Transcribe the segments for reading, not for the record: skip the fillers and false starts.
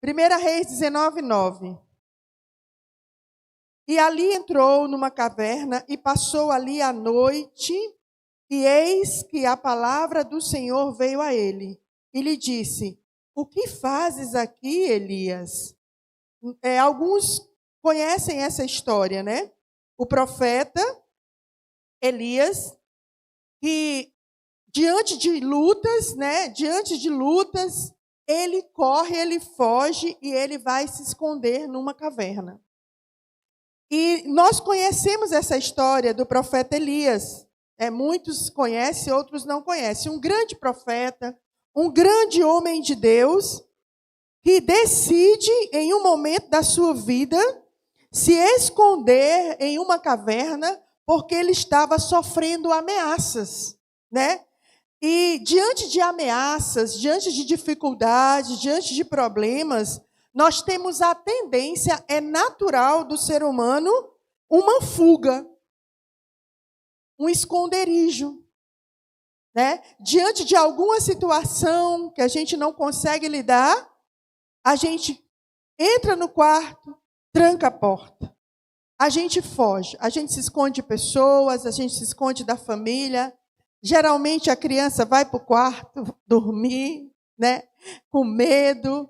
1 Reis 19:9. E ali entrou numa caverna e passou ali a noite, e eis que a palavra do Senhor veio a ele. E lhe disse: o que fazes aqui, Elias? Alguns conhecem essa história, né? O profeta Elias, que diante de lutas, ele corre, ele foge e ele vai se esconder numa caverna. E nós conhecemos essa história do profeta Elias. Muitos conhecem, outros não conhecem. Um grande profeta, um grande homem de Deus, que decide, em um momento da sua vida, se esconder em uma caverna, porque ele estava sofrendo ameaças, né? E diante de ameaças, diante de dificuldades, diante de problemas, nós temos a tendência, é natural do ser humano, uma fuga, um esconderijo, né? Diante de alguma situação que a gente não consegue lidar, a gente entra no quarto, tranca a porta. A gente foge, a gente se esconde de pessoas, a gente se esconde da família. Geralmente a criança vai para o quarto dormir, né? Com medo.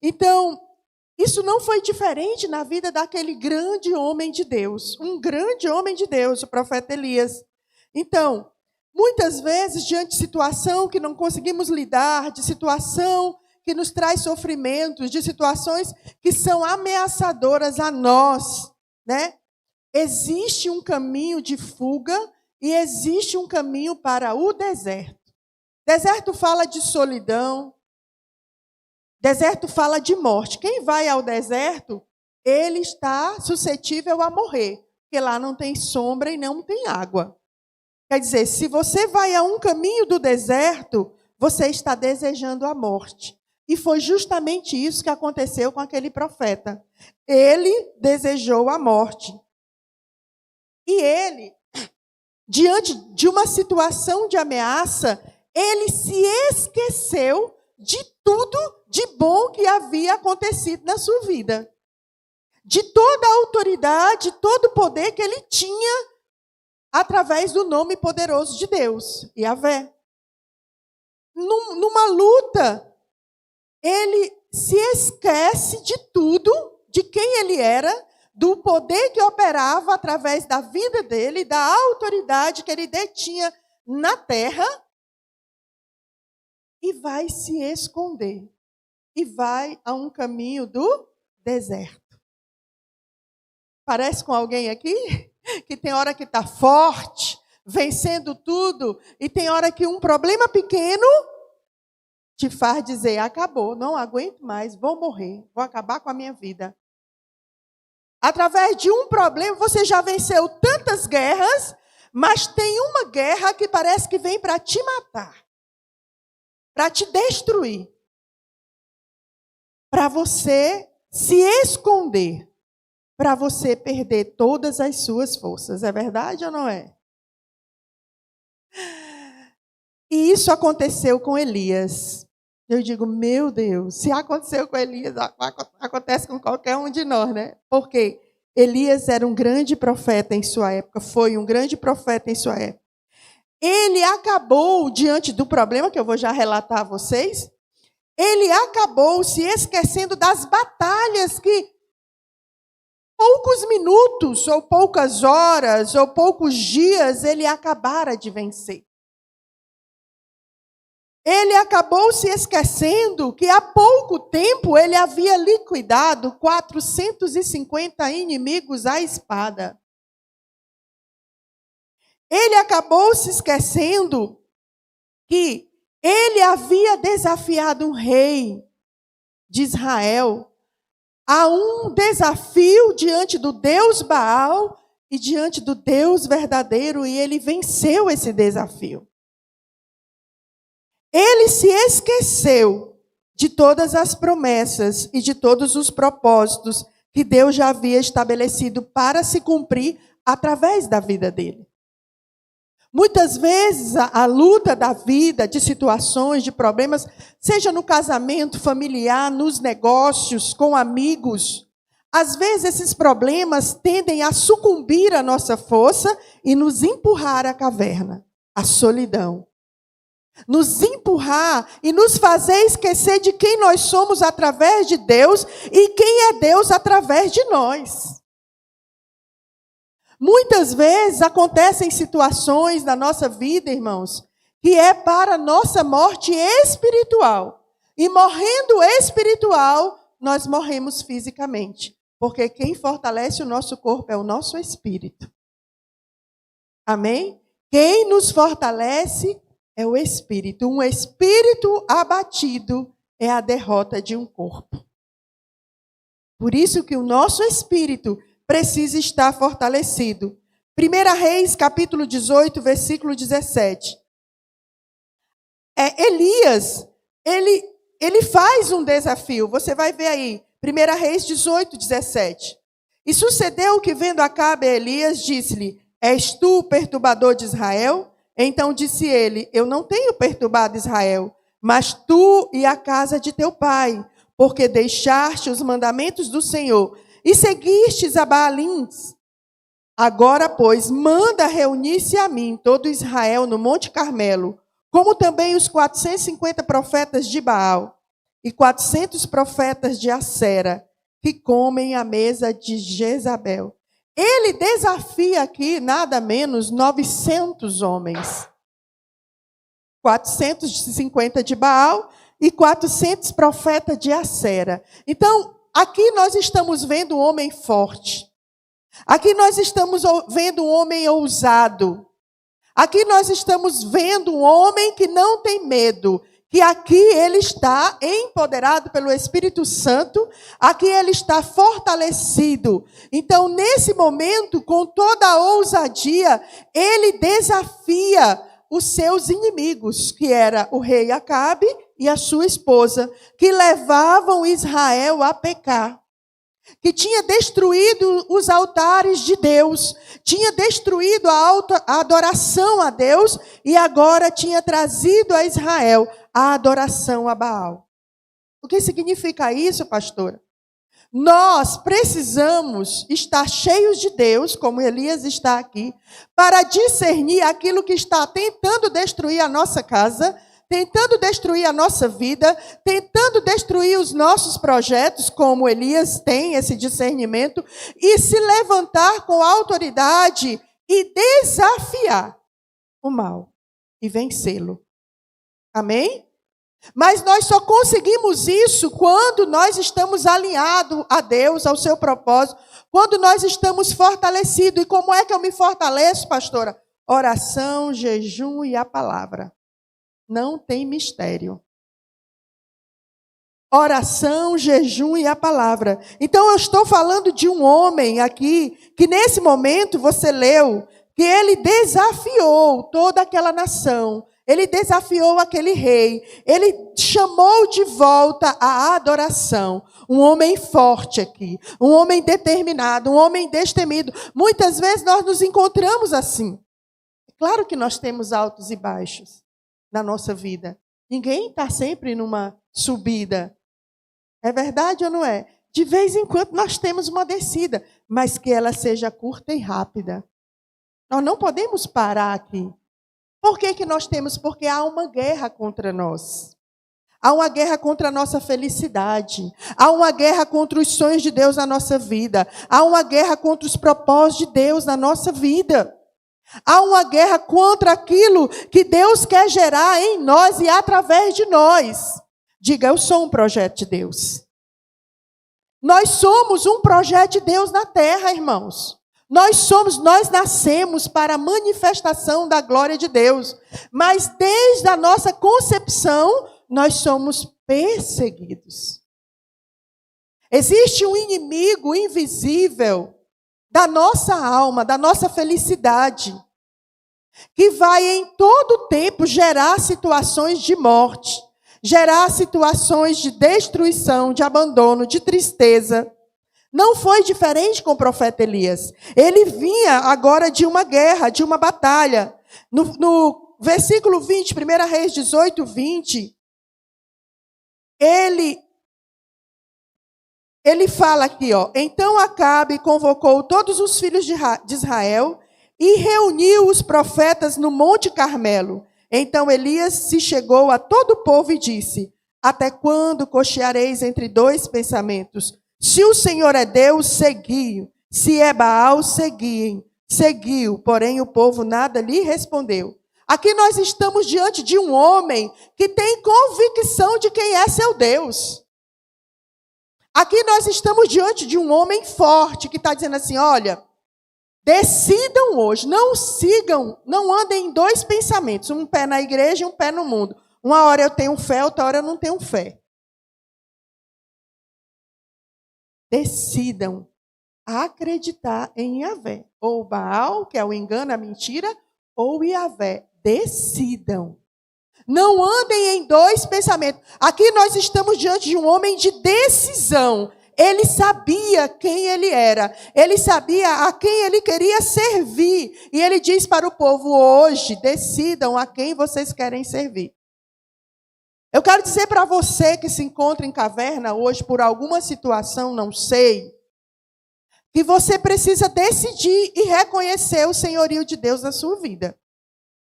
Então, isso não foi diferente na vida daquele grande homem de Deus. Um grande homem de Deus, o profeta Elias. Então, muitas vezes, diante de situação que não conseguimos lidar, de situação que nos traz sofrimentos, de situações que são ameaçadoras a nós, né? Existe um caminho de fuga e existe um caminho para o deserto. Deserto fala de solidão, deserto fala de morte. Quem vai ao deserto, ele está suscetível a morrer, porque lá não tem sombra e não tem água. Quer dizer, se você vai a um caminho do deserto, você está desejando a morte. E foi justamente isso que aconteceu com aquele profeta. Ele desejou a morte. E ele, diante de uma situação de ameaça, ele se esqueceu de tudo de bom que havia acontecido na sua vida. De toda a autoridade, todo o poder que ele tinha através do nome poderoso de Deus, Yahvé. Numa luta, ele se esquece de tudo, de quem ele era, do poder que operava através da vida dele, da autoridade que ele detinha na terra, e vai se esconder. E vai a um caminho do deserto. Parece com alguém aqui? Que tem hora que está forte, vencendo tudo, e tem hora que um problema pequeno te faz dizer: acabou, não aguento mais, vou morrer, vou acabar com a minha vida. Através de um problema, você já venceu tantas guerras, mas tem uma guerra que parece que vem para te matar, para te destruir, para você se esconder, para você perder todas as suas forças. É verdade ou não é? E isso aconteceu com Elias. Eu digo, meu Deus, se aconteceu com Elias, acontece com qualquer um de nós, né? Porque Elias era um grande profeta em sua época, foi um grande profeta em sua época. Ele acabou, diante do problema, que eu vou já relatar a vocês, ele acabou se esquecendo das batalhas que poucos minutos, ou poucas horas, ou poucos dias, ele acabara de vencer. Ele acabou se esquecendo que há pouco tempo ele havia liquidado 450 inimigos à espada. Ele acabou se esquecendo que ele havia desafiado um rei de Israel a um desafio diante do Deus Baal e diante do Deus verdadeiro, e ele venceu esse desafio. Ele se esqueceu de todas as promessas e de todos os propósitos que Deus já havia estabelecido para se cumprir através da vida dele. Muitas vezes a luta da vida, de situações, de problemas, seja no casamento familiar, nos negócios, com amigos, às vezes esses problemas tendem a sucumbir à nossa força e nos empurrar à caverna, à solidão. Nos empurrar e nos fazer esquecer de quem nós somos através de Deus e quem é Deus através de nós. Muitas vezes acontecem situações na nossa vida, irmãos, que é para nossa morte espiritual. E morrendo espiritual, nós morremos fisicamente. Porque quem fortalece o nosso corpo é o nosso espírito. Amém? Quem nos fortalece é o espírito. Um espírito abatido é a derrota de um corpo. Por isso que o nosso espírito precisa estar fortalecido. 1 Reis, capítulo 18, versículo 17. Elias, ele faz um desafio. Você vai ver aí. 1 Reis 18, 17. E sucedeu que, vendo Acabe, Elias disse-lhe: És tu o perturbador de Israel? Então disse ele: Eu não tenho perturbado Israel, mas tu e a casa de teu pai, porque deixaste os mandamentos do Senhor e seguistes a Baalins. Agora, pois, manda reunir-se a mim todo Israel no Monte Carmelo, como também os 450 profetas de Baal e 400 profetas de Acera, que comem à mesa de Jezabel. Ele desafia aqui nada menos 900 homens. 450 de Baal e 400 profetas de Acera. Então, aqui nós estamos vendo um homem forte. Aqui nós estamos vendo um homem ousado. Aqui nós estamos vendo um homem que não tem medo. Que aqui ele está empoderado pelo Espírito Santo, aqui ele está fortalecido. Então, nesse momento, com toda a ousadia, ele desafia os seus inimigos, que era o rei Acabe e a sua esposa, que levavam Israel a pecar. Que tinha destruído os altares de Deus, tinha destruído a adoração a Deus e agora tinha trazido a Israel a adoração a Baal. O que significa isso, pastora? Nós precisamos estar cheios de Deus, como Elias está aqui, para discernir aquilo que está tentando destruir a nossa casa, tentando destruir a nossa vida, tentando destruir os nossos projetos, como Elias tem esse discernimento, e se levantar com autoridade e desafiar o mal e vencê-lo. Amém? Mas nós só conseguimos isso quando nós estamos alinhados a Deus, ao seu propósito, quando nós estamos fortalecidos. E como é que eu me fortaleço, pastora? Oração, jejum e a palavra. Não tem mistério. Oração, jejum e a palavra. Então eu estou falando de um homem aqui, que nesse momento você leu, que ele desafiou toda aquela nação. Ele desafiou aquele rei. Ele chamou de volta a adoração. Um homem forte aqui. Um homem determinado. Um homem destemido. Muitas vezes nós nos encontramos assim. Claro que nós temos altos e baixos na nossa vida. Ninguém está sempre numa subida. É verdade ou não é? De vez em quando nós temos uma descida. Mas que ela seja curta e rápida. Nós não podemos parar aqui. Por que nós temos? Porque há uma guerra contra nós. Há uma guerra contra a nossa felicidade. Há uma guerra contra os sonhos de Deus na nossa vida. Há uma guerra contra os propósitos de Deus na nossa vida. Há uma guerra contra aquilo que Deus quer gerar em nós e através de nós. Diga, eu sou um projeto de Deus. Nós somos um projeto de Deus na terra, irmãos. Nós nascemos para a manifestação da glória de Deus. Mas desde a nossa concepção, nós somos perseguidos. Existe um inimigo invisível da nossa alma, da nossa felicidade, que vai em todo tempo gerar situações de morte, gerar situações de destruição, de abandono, de tristeza. Não foi diferente com o profeta Elias. Ele vinha agora de uma guerra, de uma batalha. No versículo 20, 1 Reis 18, 20, ele fala aqui, ó. Então Acabe convocou todos os filhos de Israel e reuniu os profetas no Monte Carmelo. Então Elias se chegou a todo o povo e disse: até quando cocheareis entre dois pensamentos? Se o Senhor é Deus, segui-o. Se é Baal, seguiu. Porém o povo nada lhe respondeu. Aqui nós estamos diante de um homem que tem convicção de quem é seu Deus. Aqui nós estamos diante de um homem forte que está dizendo assim: olha, decidam hoje, não andem em dois pensamentos, um pé na igreja e um pé no mundo. Uma hora eu tenho fé, outra hora eu não tenho fé. Decidam acreditar em Yahvé. Ou Baal, que é o engano, a mentira, ou Yahvé. Decidam. Não andem em dois pensamentos. Aqui nós estamos diante de um homem de decisão. Ele sabia quem ele era. Ele sabia a quem ele queria servir. E ele diz para o povo: hoje, decidam a quem vocês querem servir. Eu quero dizer para você que se encontra em caverna hoje por alguma situação, não sei, que você precisa decidir e reconhecer o senhorio de Deus na sua vida.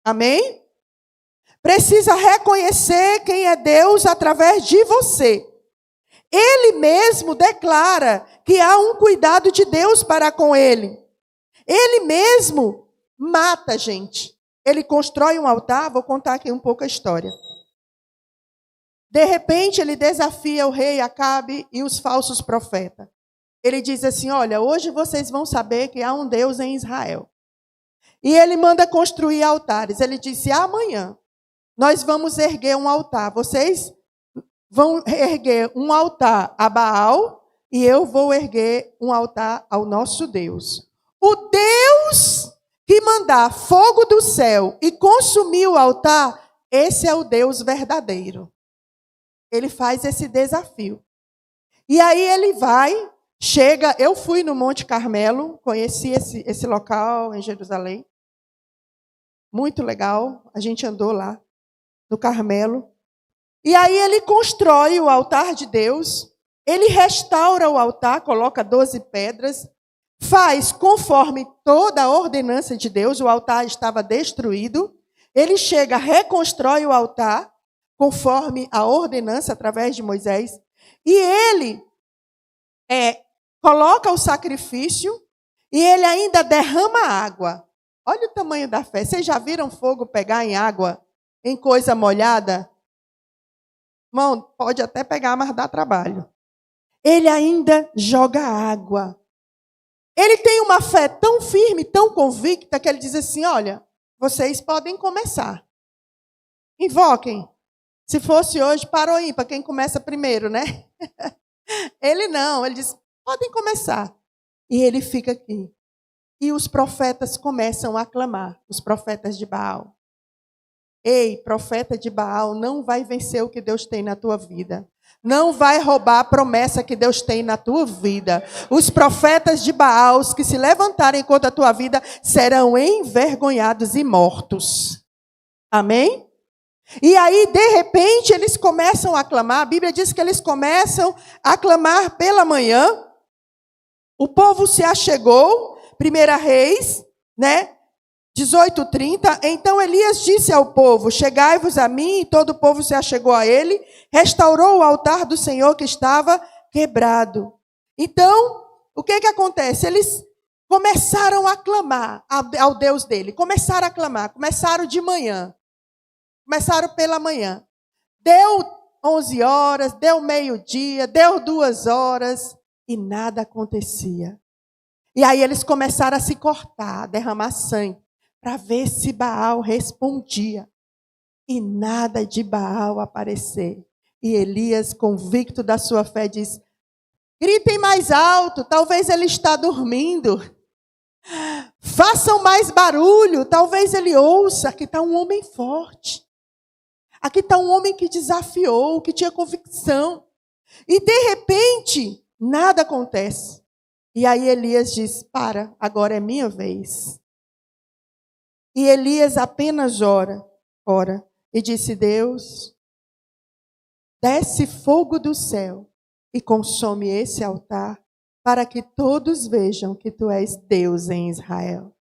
Amém? Precisa reconhecer quem é Deus através de você. Ele mesmo declara que há um cuidado de Deus para com ele. Ele mesmo mata gente. Ele constrói um altar, vou contar aqui um pouco a história. De repente, ele desafia o rei Acabe e os falsos profetas. Ele diz assim: olha, hoje vocês vão saber que há um Deus em Israel. E ele manda construir altares. Ele disse: amanhã nós vamos erguer um altar. Vocês vão erguer um altar a Baal e eu vou erguer um altar ao nosso Deus. O Deus que mandar fogo do céu e consumir o altar, esse é o Deus verdadeiro. Ele faz esse desafio. E aí ele vai, chega. Eu fui no Monte Carmelo, conheci esse local em Jerusalém. Muito legal, a gente andou lá no Carmelo. E aí ele constrói o altar de Deus, ele restaura o altar, coloca 12 pedras, faz conforme toda a ordenança de Deus, o altar estava destruído. Ele chega, reconstrói o altar, conforme a ordenança através de Moisés, e ele coloca o sacrifício e ele ainda derrama água. Olha o tamanho da fé. Vocês já viram fogo pegar em água, em coisa molhada? Irmão, pode até pegar, mas dá trabalho. Ele ainda joga água. Ele tem uma fé tão firme, tão convicta, que ele diz assim: olha, vocês podem começar. Invoquem. Se fosse hoje, para o ímpar, quem começa primeiro, né? Ele não, ele diz: podem começar. E ele fica aqui. E os profetas começam a clamar, os profetas de Baal. Ei, profeta de Baal, não vai vencer o que Deus tem na tua vida. Não vai roubar a promessa que Deus tem na tua vida. Os profetas de Baal que se levantarem contra a tua vida serão envergonhados e mortos. Amém? E aí, de repente, eles começam a clamar. A Bíblia diz que eles começam a clamar pela manhã. O povo se achegou. 1 Reis, 18:30. Então Elias disse ao povo: chegai-vos a mim. E todo o povo se achegou a ele. Restaurou o altar do Senhor que estava quebrado. Então, o que acontece? Eles começaram a clamar ao Deus dele. Começaram a clamar. Começaram de manhã. Começaram pela manhã. Deu 11 horas, deu meio-dia, deu 2 horas e nada acontecia. E aí eles começaram a se cortar, a derramar sangue, para ver se Baal respondia. E nada de Baal aparecer. E Elias, convicto da sua fé, diz: gritem mais alto, talvez ele está dormindo. Façam mais barulho, talvez ele ouça. Aqui está um homem forte. Aqui está um homem que desafiou, que tinha convicção. E de repente, nada acontece. E aí Elias diz: para, agora é minha vez. E Elias apenas ora, e disse: Deus, desce fogo do céu e consome esse altar, para que todos vejam que tu és Deus em Israel.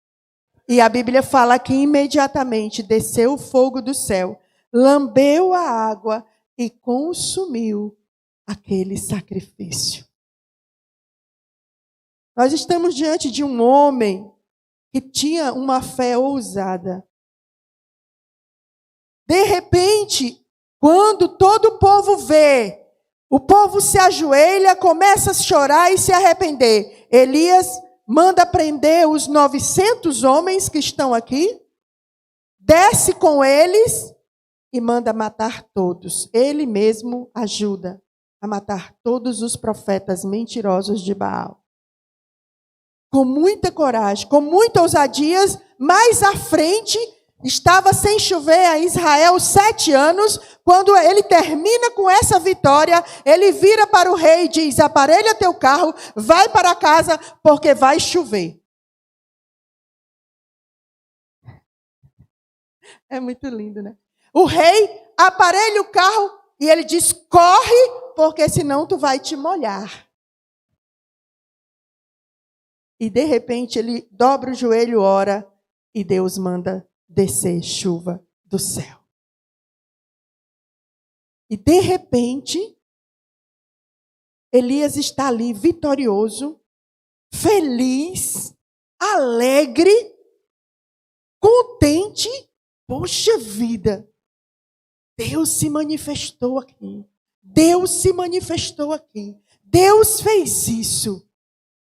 E a Bíblia fala que imediatamente desceu o fogo do céu, lambeu a água e consumiu aquele sacrifício. Nós estamos diante de um homem que tinha uma fé ousada. De repente, quando todo o povo vê, o povo se ajoelha, começa a chorar e se arrepender. Elias manda prender os 900 homens que estão aqui, desce com eles e manda matar todos. Ele mesmo ajuda a matar todos os profetas mentirosos de Baal. Com muita coragem, com muita ousadia, mais à frente, estava sem chover a Israel 7 anos, quando ele termina com essa vitória, ele vira para o rei e diz: aparelha teu carro, vai para casa, porque vai chover. É muito lindo, né? O rei aparelha o carro e ele diz: corre, porque senão tu vai te molhar. E de repente ele dobra o joelho, ora, e Deus manda descer chuva do céu. E de repente, Elias está ali vitorioso, feliz, alegre, contente. Poxa vida, Deus se manifestou aqui. Deus se manifestou aqui. Deus fez isso.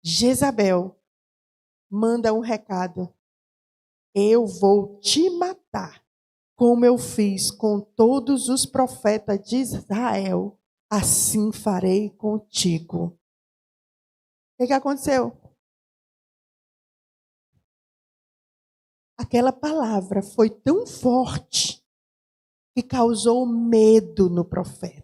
Jezabel manda um recado: eu vou te matar, como eu fiz com todos os profetas de Israel, assim farei contigo. O que aconteceu? Aquela palavra foi tão forte que causou medo no profeta.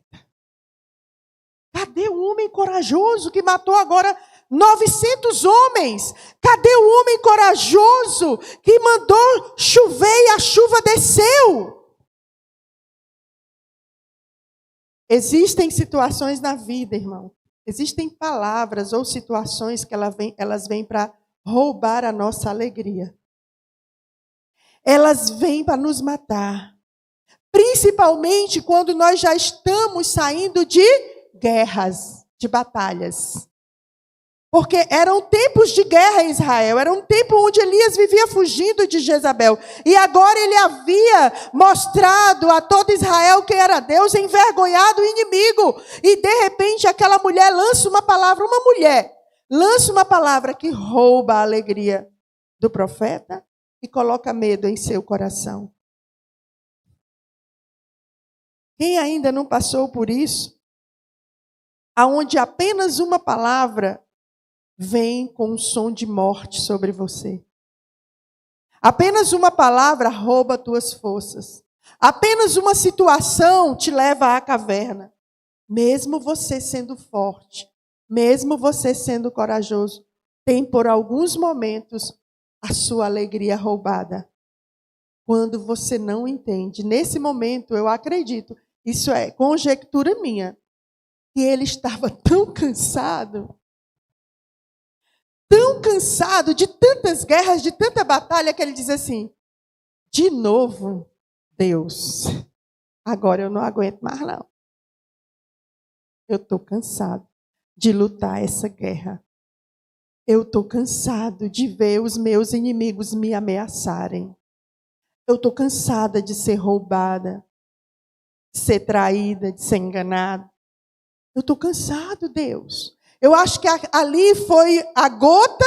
Cadê o homem corajoso que matou agora 900 homens? Cadê o homem corajoso que mandou chover e a chuva desceu? Existem situações na vida, irmão. Existem palavras ou situações que elas vêm para roubar a nossa alegria. Elas vêm para nos matar. Principalmente quando nós já estamos saindo de guerras, de batalhas. Porque eram tempos de guerra em Israel, era um tempo onde Elias vivia fugindo de Jezabel. E agora ele havia mostrado a todo Israel quem era Deus, envergonhado o inimigo. E de repente aquela mulher lança uma palavra, lança uma palavra que rouba a alegria do profeta e coloca medo em seu coração. Quem ainda não passou por isso? Aonde apenas uma palavra vem com um som de morte sobre você. Apenas uma palavra rouba tuas forças. Apenas uma situação te leva à caverna. Mesmo você sendo forte, mesmo você sendo corajoso, tem por alguns momentos a sua alegria roubada. Quando você não entende. Nesse momento, eu acredito, isso é conjectura minha, que ele estava tão cansado de tantas guerras, de tanta batalha, que ele diz assim: de novo, Deus, agora eu não aguento mais não. Eu estou cansado de lutar essa guerra. Eu estou cansado de ver os meus inimigos me ameaçarem. Eu estou cansada de ser roubada, de ser traída, de ser enganada. Eu estou cansado, Deus. Eu acho que ali foi a gota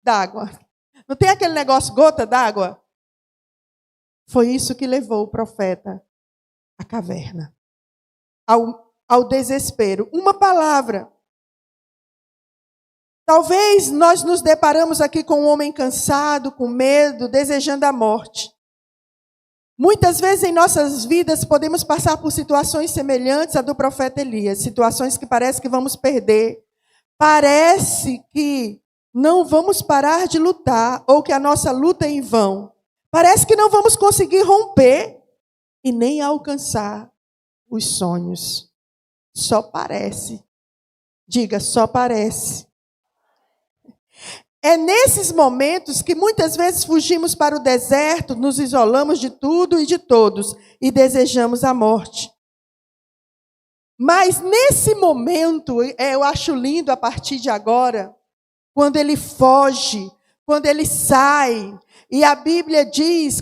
d'água. Não tem aquele negócio, gota d'água? Foi isso que levou o profeta à caverna, ao desespero. Uma palavra. Talvez nós nos deparamos aqui com um homem cansado, com medo, desejando a morte. Muitas vezes em nossas vidas podemos passar por situações semelhantes à do profeta Elias, situações que parece que vamos perder. Parece que não vamos parar de lutar, ou que a nossa luta é em vão. Parece que não vamos conseguir romper e nem alcançar os sonhos. Só parece. Diga, só parece. É nesses momentos que muitas vezes fugimos para o deserto, nos isolamos de tudo e de todos e desejamos a morte. Mas nesse momento, eu acho lindo a partir de agora, quando ele foge, quando ele sai, e a Bíblia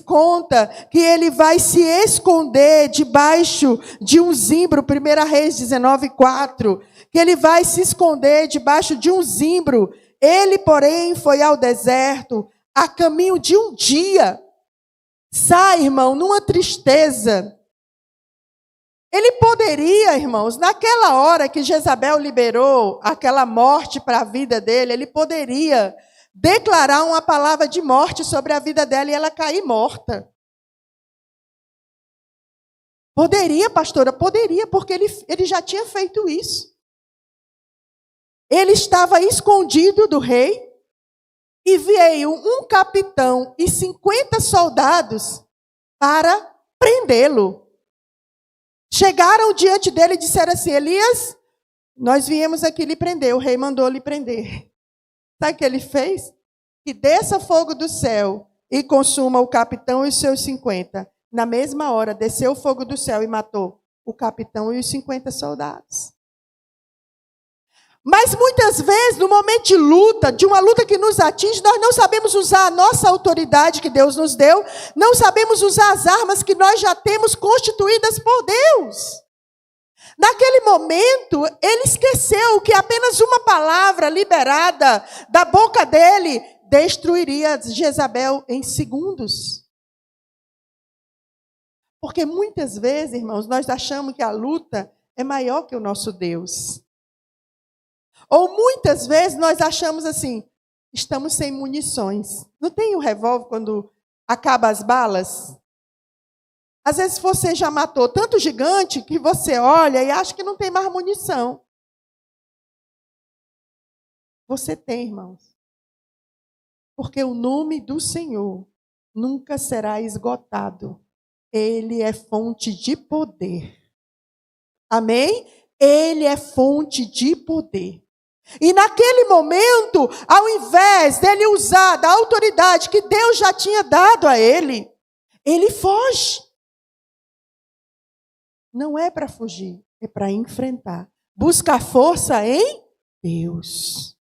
conta que ele vai se esconder debaixo de um zimbro, 1 Reis 19:4, que ele vai se esconder debaixo de um zimbro. Ele, porém, foi ao deserto a caminho de um dia. Sai, irmão, numa tristeza. Ele poderia, irmãos, naquela hora que Jezabel liberou aquela morte para a vida dele, ele poderia declarar uma palavra de morte sobre a vida dela e ela cair morta. Poderia, pastora? Poderia, porque ele já tinha feito isso. Ele estava escondido do rei e veio um capitão e 50 soldados para prendê-lo. Chegaram diante dele e disseram assim: Elias, nós viemos aqui lhe prender, o rei mandou lhe prender. Sabe o que ele fez? Que desça fogo do céu e consuma o capitão e os seus 50. Na mesma hora, desceu o fogo do céu e matou o capitão e os 50 soldados. Mas muitas vezes, no momento de luta, de uma luta que nos atinge, nós não sabemos usar a nossa autoridade que Deus nos deu, não sabemos usar as armas que nós já temos constituídas por Deus. Naquele momento, ele esqueceu que apenas uma palavra liberada da boca dele destruiria Jezabel em segundos. Porque muitas vezes, irmãos, nós achamos que a luta é maior que o nosso Deus. Ou muitas vezes nós achamos assim, estamos sem munições. Não tem um revólver quando acaba as balas? Às vezes você já matou tanto gigante que você olha e acha que não tem mais munição. Você tem, irmãos. Porque o nome do Senhor nunca será esgotado. Ele é fonte de poder. Amém? Ele é fonte de poder. E naquele momento, ao invés dele usar da autoridade que Deus já tinha dado a ele, ele foge. Não é para fugir, é para enfrentar. Busca força em Deus.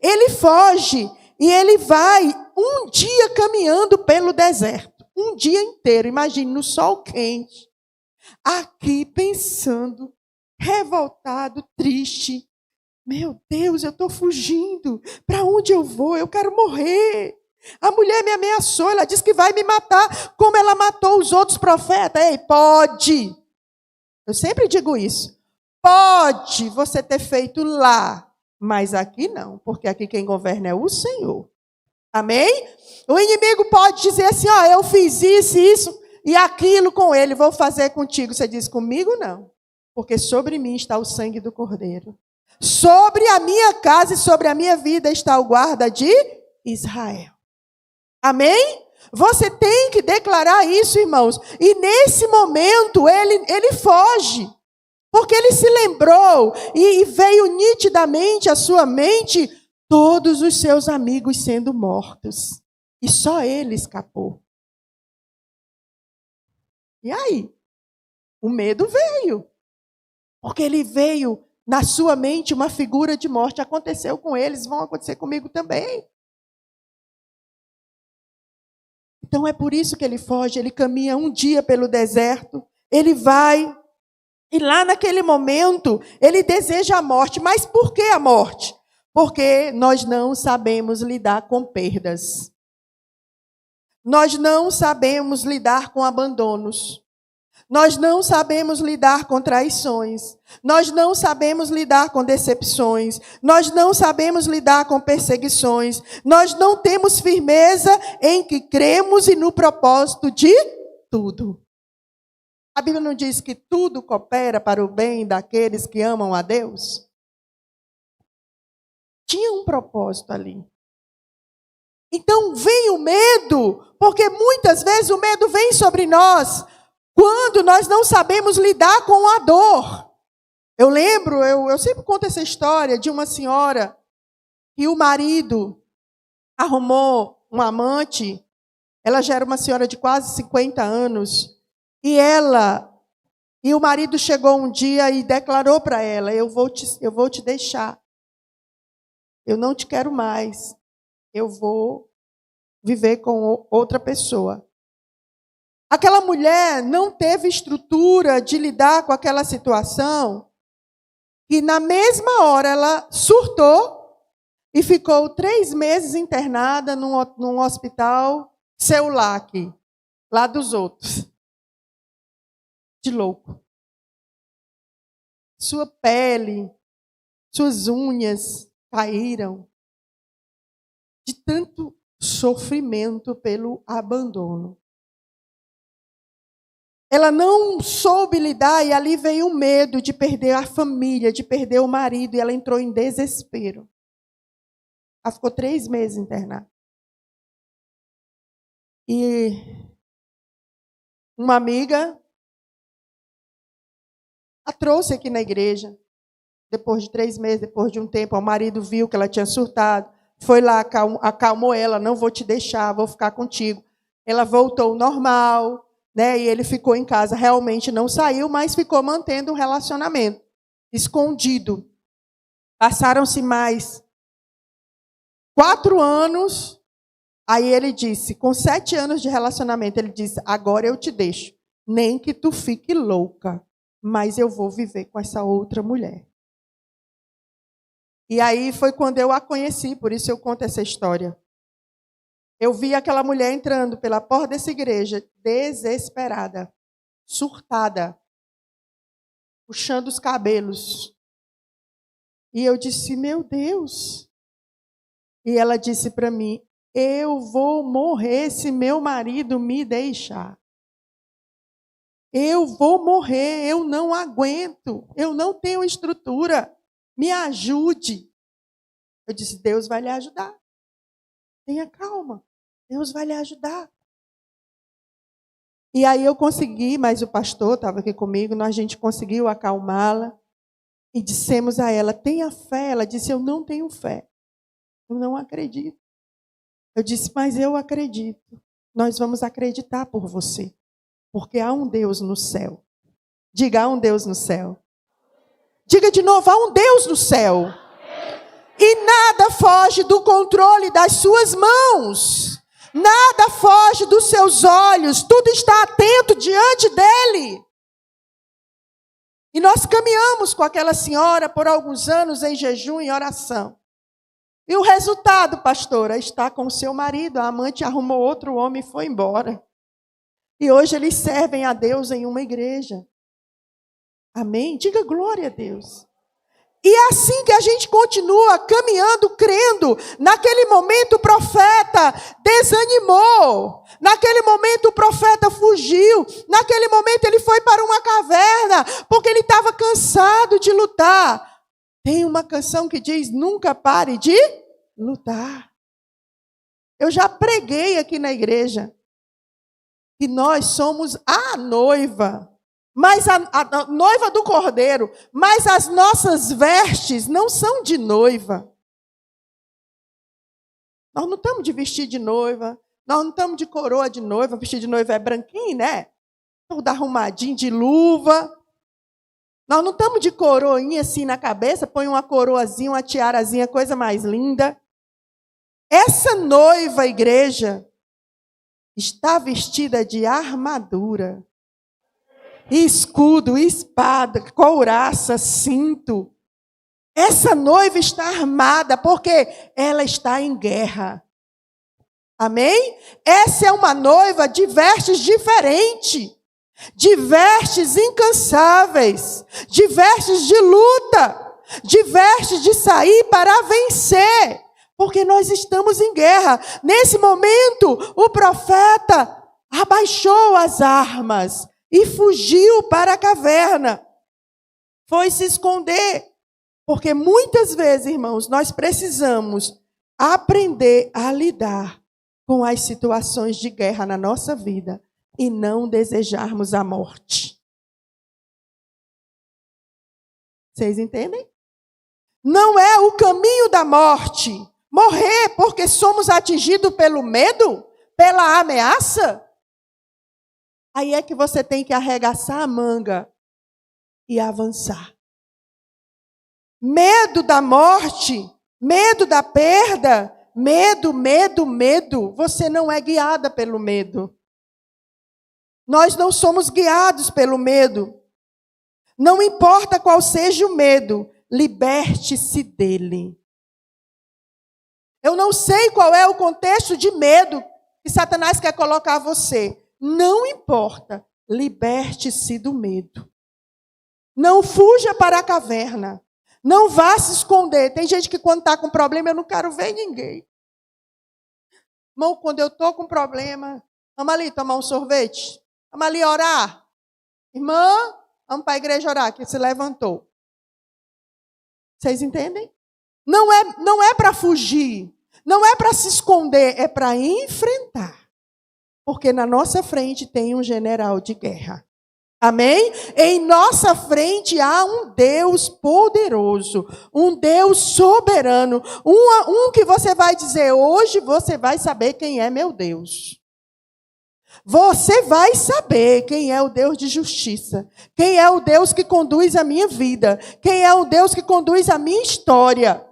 Ele foge e ele vai um dia caminhando pelo deserto. Um dia inteiro, imagine, no sol quente. Aqui pensando, revoltado, triste. Meu Deus, eu estou fugindo. Para onde eu vou? Eu quero morrer. A mulher me ameaçou, ela disse que vai me matar, como ela matou os outros profetas. Ei, pode. Eu sempre digo isso. Pode você ter feito lá, mas aqui não, porque aqui quem governa é o Senhor. Amém? O inimigo pode dizer assim, ó, eu fiz isso e aquilo com ele, vou fazer contigo. Você diz, comigo não, porque sobre mim está o sangue do Cordeiro. Sobre a minha casa e sobre a minha vida está o guarda de Israel. Amém? Você tem que declarar isso, irmãos. E nesse momento ele foge. Porque ele se lembrou e veio nitidamente à sua mente todos os seus amigos sendo mortos. E só ele escapou. E aí? O medo veio. Porque ele veio na sua mente uma figura de morte. Aconteceu com eles, vão acontecer comigo também. Então é por isso que ele foge, ele caminha um dia pelo deserto, ele vai, e lá naquele momento, ele deseja a morte. Mas por que a morte? Porque nós não sabemos lidar com perdas. Nós não sabemos lidar com abandonos. Nós não sabemos lidar com traições. Nós não sabemos lidar com decepções. Nós não sabemos lidar com perseguições. Nós não temos firmeza em que cremos e no propósito de tudo. A Bíblia não diz que tudo coopera para o bem daqueles que amam a Deus? Tinha um propósito ali. Então vem o medo, porque muitas vezes o medo vem sobre nós quando nós não sabemos lidar com a dor. Eu lembro, eu sempre conto essa história de uma senhora que o marido arrumou um amante. Ela já era uma senhora de quase 50 anos. E o marido chegou um dia e declarou para ela: eu vou te deixar. Eu não te quero mais. Eu vou viver com outra pessoa. Aquela mulher não teve estrutura de lidar com aquela situação. E na mesma hora ela surtou e ficou 3 meses internada num hospital Seulac, lá dos outros. De louco. Sua pele, suas unhas caíram de tanto sofrimento pelo abandono. Ela não soube lidar e ali veio o medo de perder a família, de perder o marido, e ela entrou em desespero. Ela ficou 3 meses internada. E uma amiga a trouxe aqui na igreja. Depois de 3 meses, depois de um tempo, o marido viu que ela tinha surtado, foi lá, acalmou ela: não vou te deixar, vou ficar contigo. Ela voltou ao normal, né? E ele ficou em casa, realmente não saiu, mas ficou mantendo um relacionamento escondido. Passaram-se mais 4 anos, aí ele disse, com 7 anos de relacionamento, ele disse: agora eu te deixo, nem que tu fique louca, mas eu vou viver com essa outra mulher. E aí foi quando eu a conheci, por isso eu conto essa história. Eu vi aquela mulher entrando pela porta dessa igreja, desesperada, surtada, puxando os cabelos. E eu disse: meu Deus. E ela disse para mim: eu vou morrer se meu marido me deixar. Eu vou morrer, eu não aguento, eu não tenho estrutura. Me ajude. Eu disse: Deus vai lhe ajudar. Tenha calma. Deus vai lhe ajudar. E aí eu consegui, mas o pastor estava aqui comigo, a gente conseguiu acalmá-la. E dissemos a ela: tenha fé. Ela disse: eu não tenho fé. Eu não acredito. Eu disse: mas eu acredito. Nós vamos acreditar por você. Porque há um Deus no céu. Diga: há um Deus no céu. Diga de novo: há um Deus no céu. E nada foge do controle das suas mãos. Nada foge dos seus olhos. Tudo está atento diante dele. E nós caminhamos com aquela senhora por alguns anos em jejum e oração. E o resultado, pastora, está com o seu marido. A amante arrumou outro homem e foi embora. E hoje eles servem a Deus em uma igreja. Amém? Diga glória a Deus. E é assim que a gente continua caminhando, crendo. Naquele momento o profeta desanimou. Naquele momento o profeta fugiu. Naquele momento ele foi para uma caverna, porque ele estava cansado de lutar. Tem uma canção que diz: nunca pare de lutar. Eu já preguei aqui na igreja que nós somos a noiva. Mas a noiva do Cordeiro, mas as nossas vestes não são de noiva. Nós não estamos de vestido de noiva, nós não estamos de coroa de noiva. Vestido de noiva é branquinho, né? Todo arrumadinho, de luva. Nós não estamos de coroinha assim na cabeça, põe uma coroazinha, uma tiarazinha, coisa mais linda. Essa noiva, igreja, está vestida de armadura. Escudo, espada, couraça, cinto. Essa noiva está armada porque ela está em guerra. Amém? Essa é uma noiva de vestes diferentes, de vestes incansáveis, de vestes de luta, de vestes de sair para vencer, porque nós estamos em guerra. Nesse momento, o profeta abaixou as armas e fugiu para a caverna. Foi se esconder. Porque muitas vezes, irmãos, nós precisamos aprender a lidar com as situações de guerra na nossa vida e não desejarmos a morte. Vocês entendem? Não é o caminho da morte morrer porque somos atingidos pelo medo, pela ameaça. Aí é que você tem que arregaçar a manga e avançar. Medo da morte, medo da perda, medo. Você não é guiada pelo medo. Nós não somos guiados pelo medo. Não importa qual seja o medo, liberte-se dele. Eu não sei qual é o contexto de medo que Satanás quer colocar você. Não importa, liberte-se do medo. Não fuja para a caverna. Não vá se esconder. Tem gente que quando está com problema, eu não quero ver ninguém. Irmão, quando eu estou com problema, vamos ali tomar um sorvete? Vamos ali orar? Irmã, vamos para a igreja orar, que se levantou. Vocês entendem? Não é para fugir. Não é para se esconder. É para enfrentar. Porque na nossa frente tem um general de guerra. Amém? Em nossa frente há um Deus poderoso, um Deus soberano, um que você vai dizer, hoje você vai saber quem é meu Deus. Você vai saber quem é o Deus de justiça, quem é o Deus que conduz a minha vida, quem é o Deus que conduz a minha história.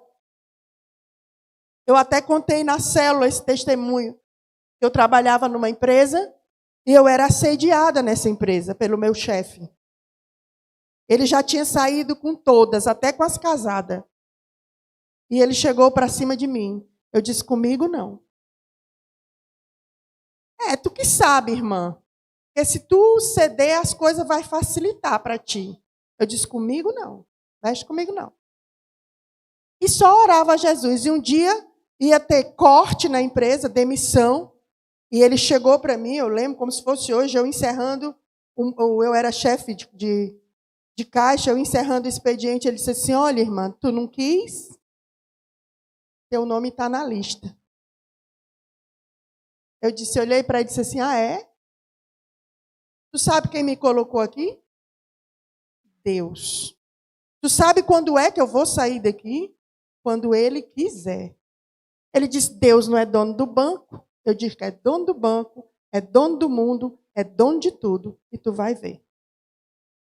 Eu até contei na célula esse testemunho. Eu trabalhava numa empresa e eu era assediada nessa empresa pelo meu chefe. Ele já tinha saído com todas, até com as casadas. E ele chegou para cima de mim. Eu disse, comigo não. Tu que sabe, irmã. Porque se tu ceder, as coisas vai facilitar para ti. Eu disse, comigo não. Mexe comigo não. E só orava a Jesus. E um dia ia ter corte na empresa, demissão. E ele chegou para mim, eu lembro como se fosse hoje, eu encerrando, eu era chefe de caixa, eu encerrando o expediente, ele disse assim, olha, irmã, tu não quis? Teu nome está na lista. Eu olhei para ele e disse assim, é? Tu sabe quem me colocou aqui? Deus. Tu sabe quando é que eu vou sair daqui? Quando Ele quiser. Ele disse, Deus não é dono do banco. Eu disse que é dono do banco, é dono do mundo, é dono de tudo. E tu vai ver.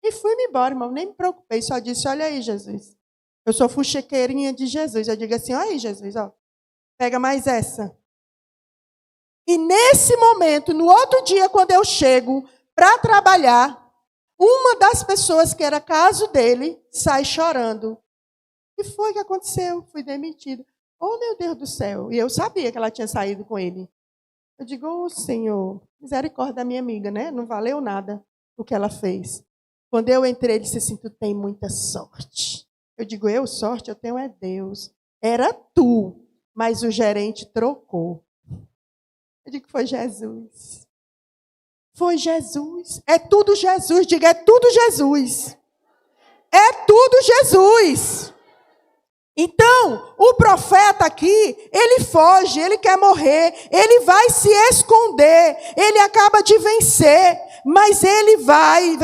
E fui-me embora, irmão. Nem me preocupei. Só disse, olha aí, Jesus. Eu sou fuxiqueirinha de Jesus. Eu digo assim, olha aí, Jesus. Ó, pega mais essa. E nesse momento, no outro dia, quando eu chego para trabalhar, uma das pessoas que era caso dele sai chorando. O que foi que aconteceu? Fui demitida. Oh, meu Deus do céu. E eu sabia que ela tinha saído com ele. Eu digo, oh, Senhor, misericórdia da minha amiga, né? Não valeu nada o que ela fez. Quando eu entrei, ele disse assim, tu tem muita sorte. Eu digo, sorte? Eu tenho é Deus. Era tu, mas o gerente trocou. Eu digo, foi Jesus. Foi Jesus. É tudo Jesus. Diga, é tudo Jesus. É tudo Jesus. Então, o profeta aqui, ele foge, ele quer morrer, ele vai se esconder, ele acaba de vencer, mas ele vai,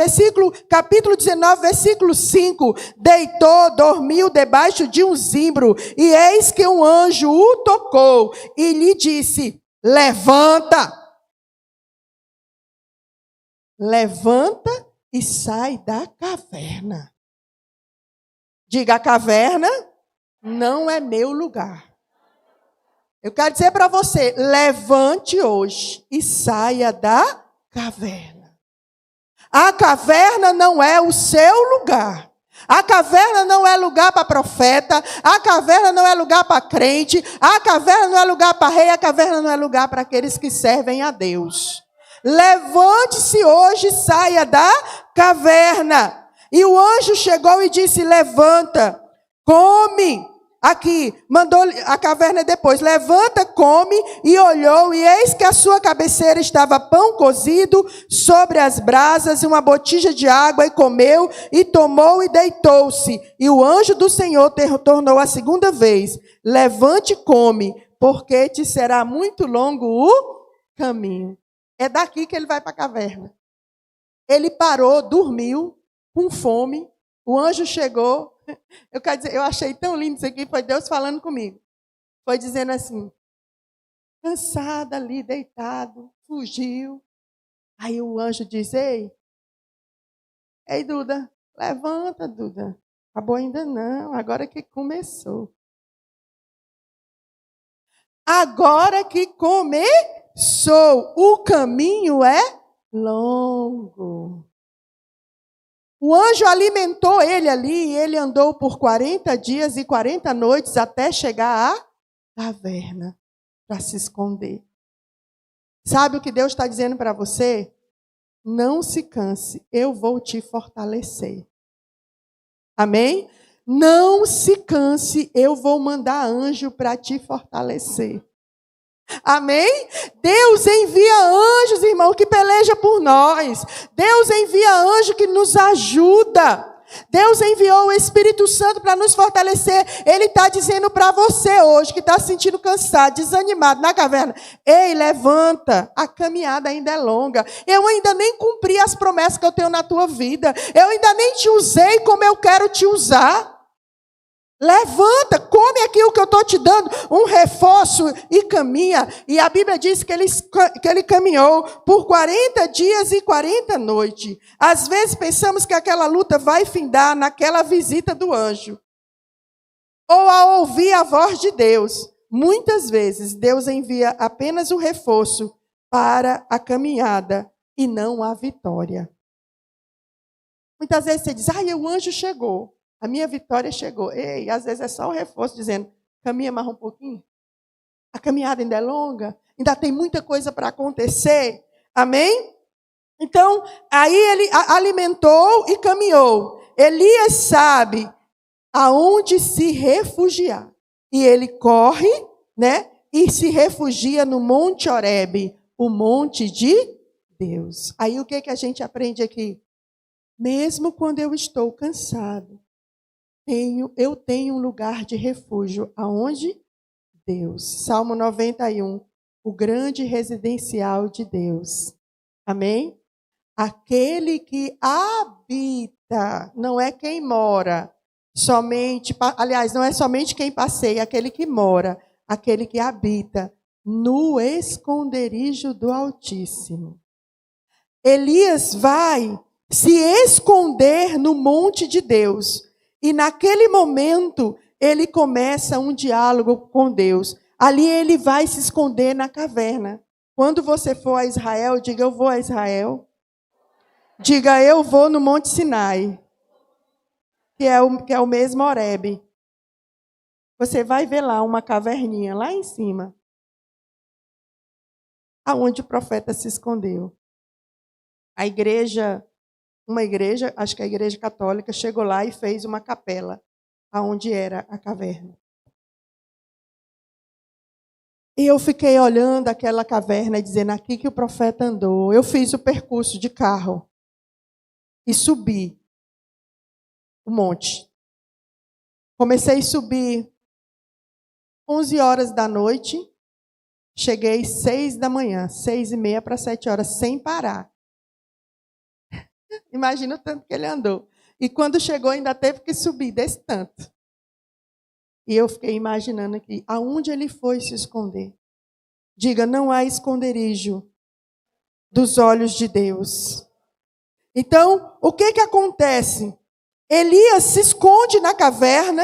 capítulo 19, versículo 5, deitou, dormiu debaixo de um zimbro, e eis que um anjo o tocou e lhe disse, levanta e sai da caverna. Diga, a caverna não é meu lugar. Eu quero dizer para você, levante hoje e saia da caverna. A caverna não é o seu lugar. A caverna não é lugar para profeta. A caverna não é lugar para crente. A caverna não é lugar para rei. A caverna não é lugar para aqueles que servem a Deus. Levante-se hoje e saia da caverna. E o anjo chegou e disse, levanta, come. Aqui, mandou a caverna depois, levanta, come, e olhou, e eis que a sua cabeceira estava pão cozido sobre as brasas, e uma botija de água, e comeu, e tomou, e deitou-se. E o anjo do Senhor tornou a segunda vez, levante e come, porque te será muito longo o caminho. É daqui que ele vai para a caverna. Ele parou, dormiu, com fome. O anjo chegou. Eu quero dizer, eu achei tão lindo isso aqui, foi Deus falando comigo. Foi dizendo assim, cansado ali, deitado, fugiu. Aí o anjo diz, ei, Duda, levanta, Duda. Acabou ainda não, agora que começou. Agora que começou, o caminho é longo. O anjo alimentou ele ali, e ele andou por 40 dias e 40 noites até chegar à caverna, para se esconder. Sabe o que Deus está dizendo para você? Não se canse, eu vou te fortalecer. Amém? Não se canse, eu vou mandar anjo para te fortalecer. Amém? Deus envia anjos, irmão, que peleja por nós. Deus envia anjo que nos ajuda. Deus enviou o Espírito Santo para nos fortalecer. Ele está dizendo para você hoje, que está se sentindo cansado, desanimado na caverna. Ei, levanta, a caminhada ainda é longa. Eu ainda nem cumpri as promessas que eu tenho na tua vida. Eu ainda nem te usei como eu quero te usar. Levanta, come aquilo que eu estou te dando, um reforço e caminha. E a Bíblia diz que ele caminhou por 40 dias e 40 noites. Às vezes pensamos que aquela luta vai findar naquela visita do anjo. Ou ao ouvir a voz de Deus. Muitas vezes Deus envia apenas o reforço para a caminhada e não a vitória. Muitas vezes você diz, o anjo chegou. A minha vitória chegou. Ei, às vezes é só o reforço dizendo, caminha mais um pouquinho. A caminhada ainda é longa. Ainda tem muita coisa para acontecer. Amém? Então, aí ele alimentou e caminhou. Elias sabe aonde se refugiar. E ele corre, né? E se refugia no Monte Horebe, o monte de Deus. Aí o que a gente aprende aqui? Mesmo quando eu estou cansado, eu tenho um lugar de refúgio. Aonde? Deus. Salmo 91. O grande residencial de Deus. Amém? Aquele que habita, não é quem mora. Aliás, não é somente quem passeia, aquele que mora. Aquele que habita no esconderijo do Altíssimo. Elias vai se esconder no monte de Deus. E naquele momento, ele começa um diálogo com Deus. Ali ele vai se esconder na caverna. Quando você for a Israel, diga, eu vou a Israel. Diga, eu vou no Monte Sinai, que é o mesmo Horebe. Você vai ver lá uma caverninha, lá em cima, aonde o profeta se escondeu. Uma igreja, acho que a igreja católica, chegou lá e fez uma capela, aonde era a caverna. E eu fiquei olhando aquela caverna e dizendo, aqui que o profeta andou. Eu fiz o percurso de carro e subi o monte. Comecei a subir 11 horas da noite, cheguei 6 da manhã, 6:30 para 7 horas, sem parar. Imagina o tanto que ele andou. E quando chegou, ainda teve que subir desse tanto. E eu fiquei imaginando aqui, aonde ele foi se esconder? Diga, não há esconderijo dos olhos de Deus. Então, o que acontece? Elias se esconde na caverna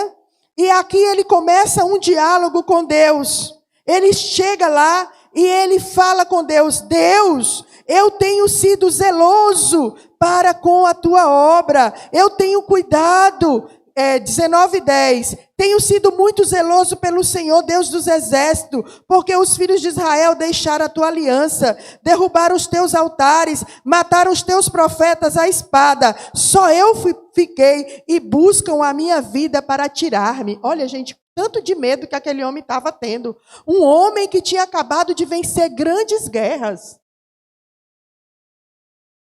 e aqui ele começa um diálogo com Deus. Ele chega lá e ele fala com Deus, Deus, eu tenho sido zeloso para com a tua obra, eu tenho cuidado, 19:10, tenho sido muito zeloso pelo Senhor, Deus dos exércitos, porque os filhos de Israel deixaram a tua aliança, derrubaram os teus altares, mataram os teus profetas à espada, só eu fiquei e buscam a minha vida para tirar-me. Olha, gente, tanto de medo que aquele homem estava tendo. Um homem que tinha acabado de vencer grandes guerras.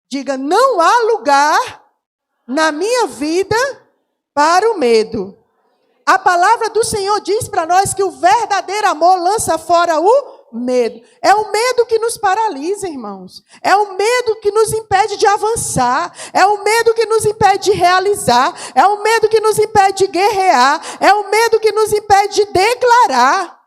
Diga, não há lugar na minha vida para o medo. A palavra do Senhor diz para nós que o verdadeiro amor lança fora o medo. É o medo que nos paralisa, irmãos. É o medo que nos impede de avançar. É o medo que nos impede de realizar. É o medo que nos impede de guerrear. É o medo que nos impede de declarar.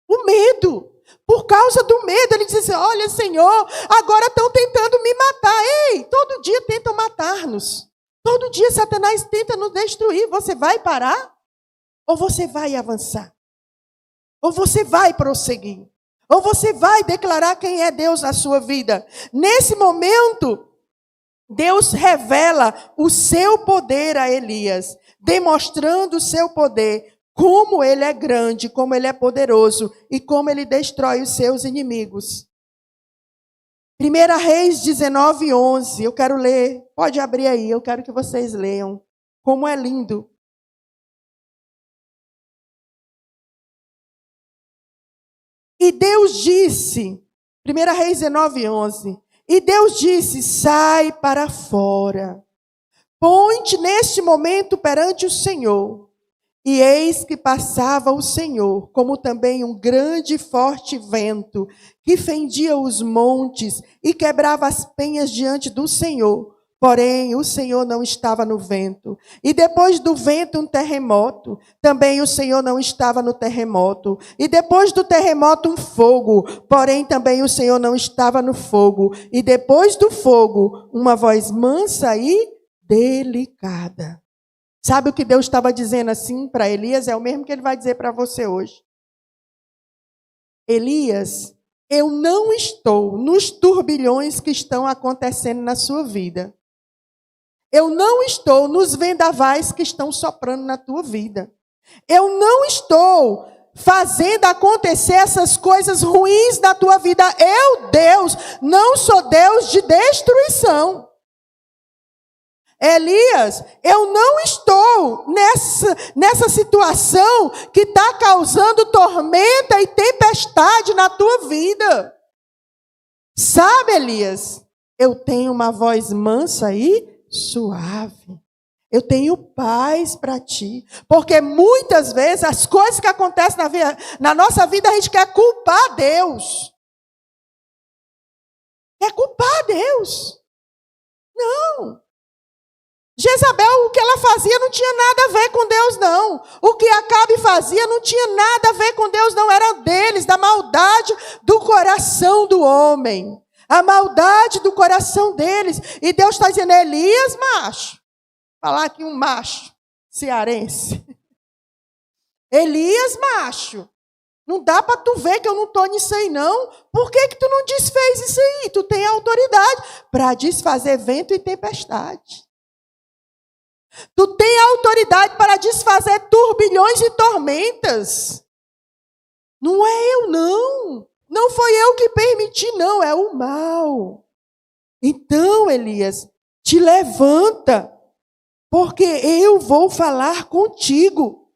O medo. Por causa do medo, ele diz assim, olha, Senhor, agora estão tentando me matar. Ei, todo dia tentam matar-nos. Todo dia Satanás tenta nos destruir. Você vai parar? Ou você vai avançar? Ou você vai prosseguir? Ou você vai declarar quem é Deus na sua vida? Nesse momento, Deus revela o seu poder a Elias, demonstrando o seu poder, como ele é grande, como ele é poderoso e como ele destrói os seus inimigos. 1 Reis 19:11, eu quero ler, pode abrir aí, eu quero que vocês leiam, como é lindo. E Deus disse, 1 Reis 19:11, e Deus disse, sai para fora, põe-te neste momento perante o Senhor. E eis que passava o Senhor, como também um grande e forte vento, que fendia os montes e quebrava as penhas diante do Senhor. Porém, o Senhor não estava no vento. E depois do vento, um terremoto. Também o Senhor não estava no terremoto. E depois do terremoto, um fogo. Porém, também o Senhor não estava no fogo. E depois do fogo, uma voz mansa e delicada. Sabe o que Deus estava dizendo assim para Elias? É o mesmo que ele vai dizer para você hoje. Elias, eu não estou nos turbilhões que estão acontecendo na sua vida. Eu não estou nos vendavais que estão soprando na tua vida. Eu não estou fazendo acontecer essas coisas ruins na tua vida. Eu, Deus, não sou Deus de destruição. Elias, eu não estou nessa situação que está causando tormenta e tempestade na tua vida. Sabe, Elias, eu tenho uma voz mansa e suave. Eu tenho paz para ti. Porque muitas vezes as coisas que acontecem na nossa vida a gente quer culpar Deus. Quer culpar Deus. Não. Jezabel, o que ela fazia não tinha nada a ver com Deus, não. O que Acabe fazia não tinha nada a ver com Deus, não. Era deles, da maldade do coração do homem. A maldade do coração deles. E Deus está dizendo, Elias, macho. Falar aqui um macho cearense. Elias, macho. Não dá para tu ver que eu não estou nisso aí, não. Por que tu não desfez isso aí? Tu tem autoridade para desfazer vento e tempestade. Tu tem autoridade para desfazer turbilhões e tormentas. Não é eu, não. Não foi eu que permiti, não. É o mal. Então, Elias, te levanta, porque eu vou falar contigo.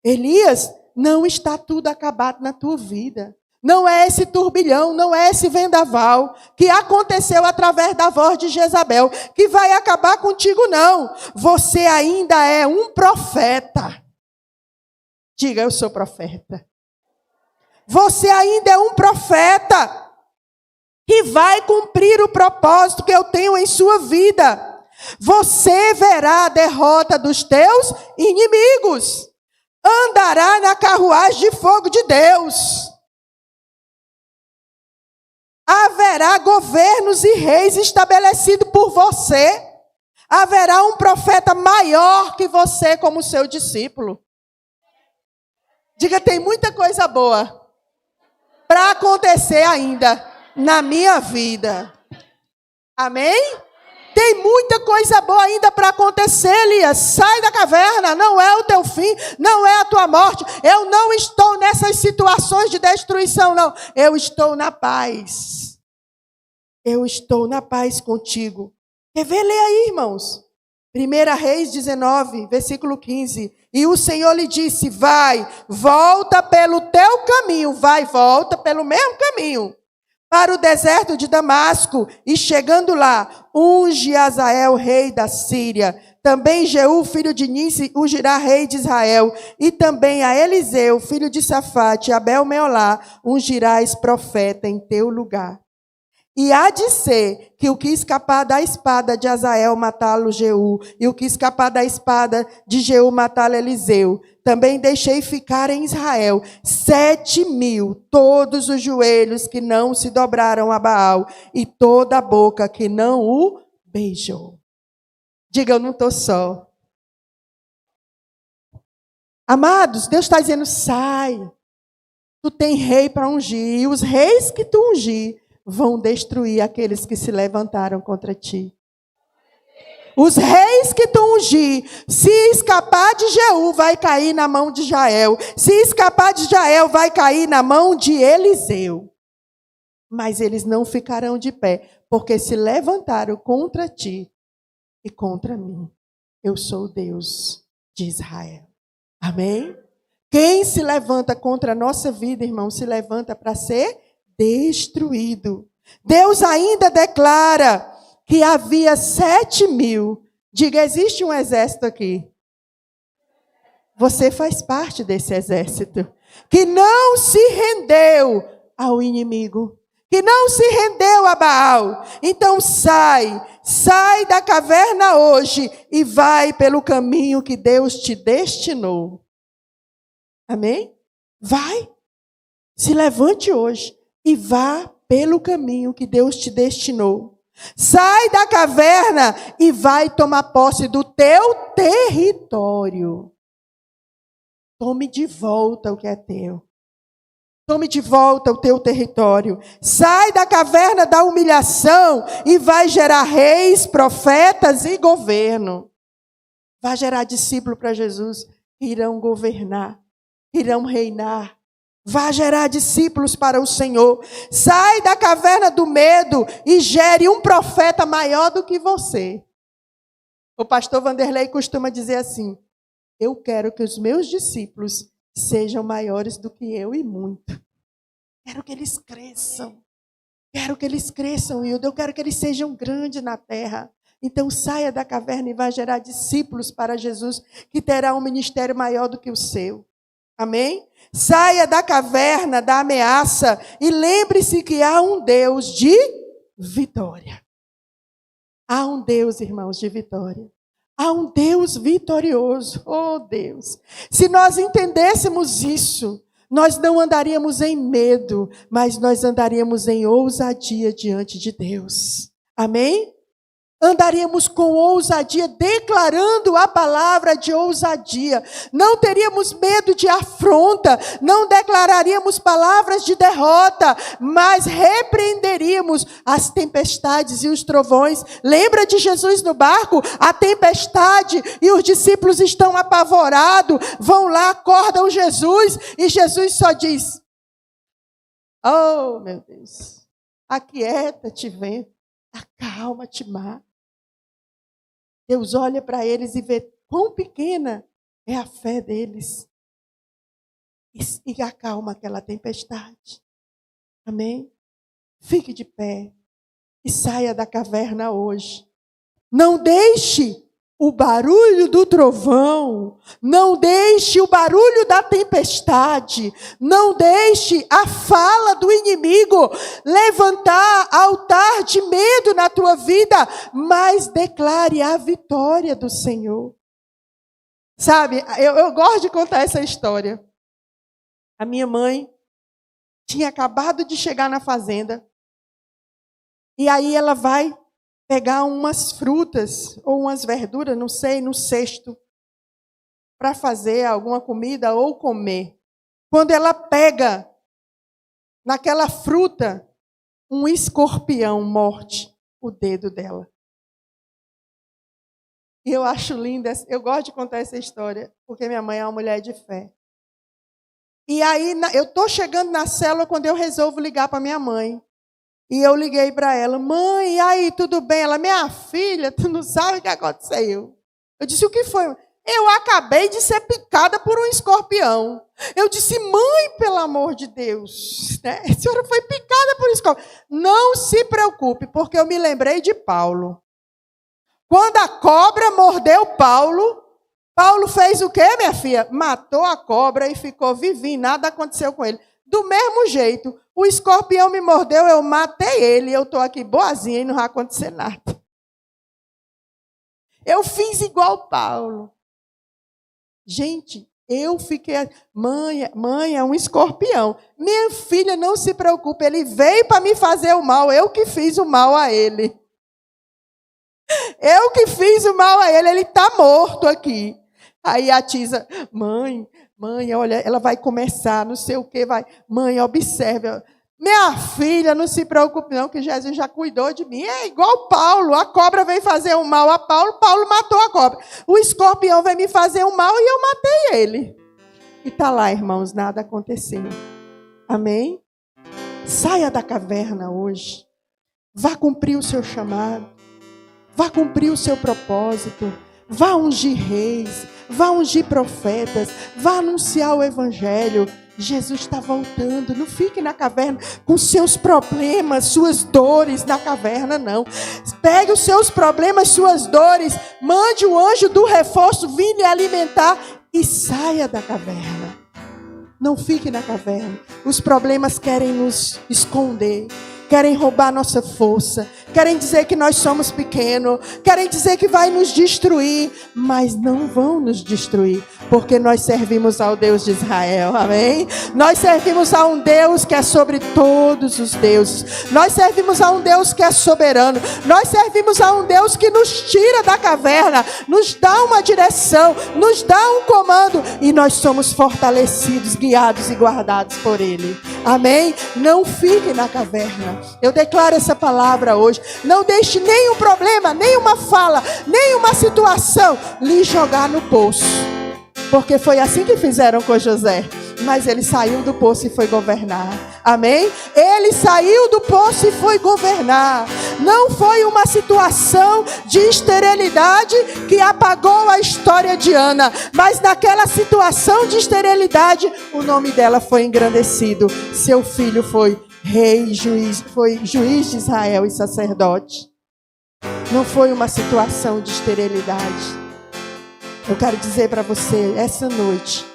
Elias, não está tudo acabado na tua vida. Não é esse turbilhão, não é esse vendaval que aconteceu através da voz de Jezabel, que vai acabar contigo, não. Você ainda é um profeta. Diga, eu sou profeta. Você ainda é um profeta que vai cumprir o propósito que eu tenho em sua vida. Você verá a derrota dos teus inimigos. Andará na carruagem de fogo de Deus. Haverá governos e reis estabelecidos por você. Haverá um profeta maior que você como seu discípulo. Diga, tem muita coisa boa para acontecer ainda na minha vida. Amém? Tem muita coisa boa ainda para acontecer, Elias. Sai da caverna, não é o teu fim, não é a tua morte. Eu não estou nessas situações de destruição, não. Eu estou na paz. Eu estou na paz contigo. Quer ver? Lê aí, irmãos. 1 Reis 19, versículo 15. E o Senhor lhe disse, vai, volta pelo teu caminho. Vai, volta pelo mesmo caminho. Para o deserto de Damasco, e chegando lá, unge Azael, rei da Síria. Também Jeú, filho de Nissi, ungirá rei de Israel. E também a Eliseu, filho de Safate, Abel Meolá, ungirás profeta em teu lugar. E há de ser que o que escapar da espada de Azael matá-lo Jeú, e o que escapar da espada de Jeú matá-lo Eliseu. Também deixei ficar em Israel 7.000, todos os joelhos que não se dobraram a Baal, e toda a boca que não o beijou. Diga, eu não estou só. Amados, Deus está dizendo, sai. Tu tem rei para ungir, e os reis que tu ungir vão destruir aqueles que se levantaram contra ti. Os reis que tu ungir, se escapar de Jeú, vai cair na mão de Jael. Se escapar de Jael, vai cair na mão de Eliseu. Mas eles não ficarão de pé, porque se levantaram contra ti e contra mim. Eu sou o Deus de Israel. Amém? Quem se levanta contra a nossa vida, irmão, se levanta para ser destruído. Deus ainda declara que havia 7.000. Diga, existe um exército aqui. Você faz parte desse exército. Que não se rendeu ao inimigo. Que não se rendeu a Baal. Então sai da caverna hoje e vai pelo caminho que Deus te destinou. Amém? Vai. Se levante hoje e vá pelo caminho que Deus te destinou. Sai da caverna e vai tomar posse do teu território. Tome de volta o que é teu. Tome de volta o teu território. Sai da caverna da humilhação e vai gerar reis, profetas e governo. Vai gerar discípulos para Jesus que irão governar, irão reinar. Vai gerar discípulos para o Senhor. Sai da caverna do medo e gere um profeta maior do que você. O pastor Vanderlei costuma dizer assim: eu quero que os meus discípulos sejam maiores do que eu e muito. Quero que eles cresçam. Quero que eles cresçam, Hilda. Eu quero que eles sejam grandes na terra. Então saia da caverna e vai gerar discípulos para Jesus que terá um ministério maior do que o seu. Amém? Saia da caverna da ameaça e lembre-se que há um Deus de vitória. Há um Deus, irmãos, de vitória. Há um Deus vitorioso. Oh, Deus! Se nós entendêssemos isso, nós não andaríamos em medo, mas nós andaríamos em ousadia diante de Deus. Amém? Andaríamos com ousadia, declarando a palavra de ousadia. Não teríamos medo de afronta, não declararíamos palavras de derrota, mas repreenderíamos as tempestades e os trovões. Lembra de Jesus no barco? A tempestade e os discípulos estão apavorados, vão lá, acordam Jesus e Jesus só diz: oh, meu Deus, aquieta-te, vento, acalma-te, mar. Deus olha para eles e vê quão pequena é a fé deles. E acalma aquela tempestade. Amém? Fique de pé e saia da caverna hoje. Não deixe o barulho do trovão, não deixe o barulho da tempestade, não deixe a fala do inimigo levantar altar de medo na tua vida, mas declare a vitória do Senhor. Sabe, eu gosto de contar essa história. A minha mãe tinha acabado de chegar na fazenda, e aí ela vai pegar umas frutas ou umas verduras, não sei, no cesto, para fazer alguma comida ou comer. Quando ela pega naquela fruta, um escorpião morde o dedo dela. E eu acho linda, eu gosto de contar essa história, porque minha mãe é uma mulher de fé. E aí, eu estou chegando na célula quando eu resolvo ligar para minha mãe. E eu liguei para ela: mãe, e aí, tudo bem? Ela: minha filha, tu não sabe o que aconteceu. Eu disse: o que foi? Eu acabei de ser picada por um escorpião. Eu disse: mãe, pelo amor de Deus, né? A senhora foi picada por um escorpião. Não se preocupe, porque eu me lembrei de Paulo. Quando a cobra mordeu Paulo, Paulo fez o quê, minha filha? Matou a cobra e ficou vivinho, nada aconteceu com ele. Do mesmo jeito, o escorpião me mordeu, eu matei ele, eu estou aqui boazinha e não vai acontecer nada. Eu fiz igual Paulo. Gente, eu fiquei... Mãe, é um escorpião. Minha filha, não se preocupe, ele veio para me fazer o mal, eu que fiz o mal a ele. Eu que fiz o mal a ele, ele está morto aqui. Aí a Tisa, mãe, olha, ela vai começar, não sei o que, vai. Mãe, observe. Minha filha, não se preocupe não, que Jesus já cuidou de mim. É igual Paulo, a cobra veio fazer um mal a Paulo, Paulo matou a cobra. O escorpião veio me fazer um mal e eu matei ele. E está lá, irmãos, nada aconteceu. Amém? Saia da caverna hoje. Vá cumprir o seu chamado. Vá cumprir o seu propósito. Vá ungir reis. Vá ungir profetas. Vá anunciar o evangelho. Jesus está voltando. Não fique na caverna com seus problemas, suas dores na caverna, não. Pegue os seus problemas, suas dores. Mande o anjo do reforço vir lhe alimentar e saia da caverna. Não fique na caverna. Os problemas querem nos esconder. Querem roubar nossa força, querem dizer que nós somos pequenos, querem dizer que vai nos destruir, mas não vão nos destruir, porque nós servimos ao Deus de Israel, amém? Nós servimos a um Deus que é sobre todos os deuses, nós servimos a um Deus que é soberano, nós servimos a um Deus que nos tira da caverna, nos dá uma direção, nos dá um comando, e nós somos fortalecidos, guiados e guardados por Ele, amém? Não fique na caverna. Eu declaro essa palavra hoje. Não deixe nenhum problema, nenhuma fala, nenhuma situação lhe jogar no poço. Porque foi assim que fizeram com José. Mas ele saiu do poço e foi governar. Amém? Ele saiu do poço e foi governar. Não foi uma situação de esterilidade que apagou a história de Ana. Mas naquela situação de esterilidade, o nome dela foi engrandecido. Seu filho foi rei, juiz, foi juiz de Israel e sacerdote. Não foi uma situação de esterilidade. Eu quero dizer para você, essa noite,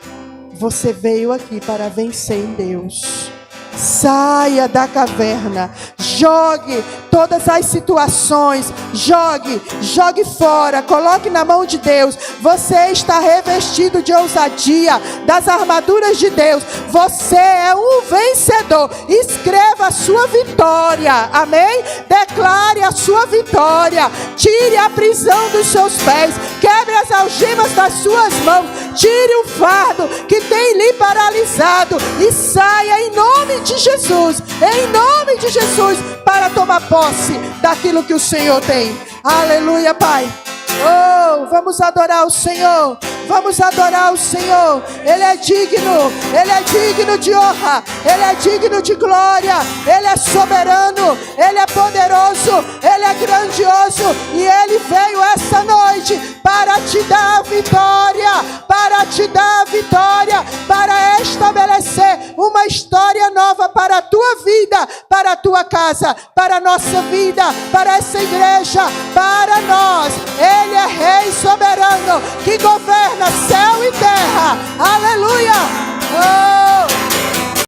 você veio aqui para vencer em Deus. Saia da caverna, jogue todas as situações, jogue fora, coloque na mão de Deus. Você está revestido de ousadia, das armaduras de Deus. Você é um vencedor. Escreva a sua vitória, amém? Declare a sua vitória. Tire a prisão dos seus pés, quebre as algemas das suas mãos, tire o fardo que tem lhe paralisado e saia em nome de Jesus, em nome de Jesus, para tomar posse daquilo que o Senhor tem. Aleluia, Pai. Oh, vamos adorar o Senhor. Vamos adorar o Senhor. Ele é digno de honra, Ele é digno de glória, Ele é soberano, Ele é poderoso, Ele é grandioso, e Ele veio essa noite para te dar vitória, para estabelecer uma história nova para a tua vida, para a tua casa, para a nossa vida, para essa igreja, para nós. Ele é Rei soberano que governa céu e terra. Aleluia! Oh!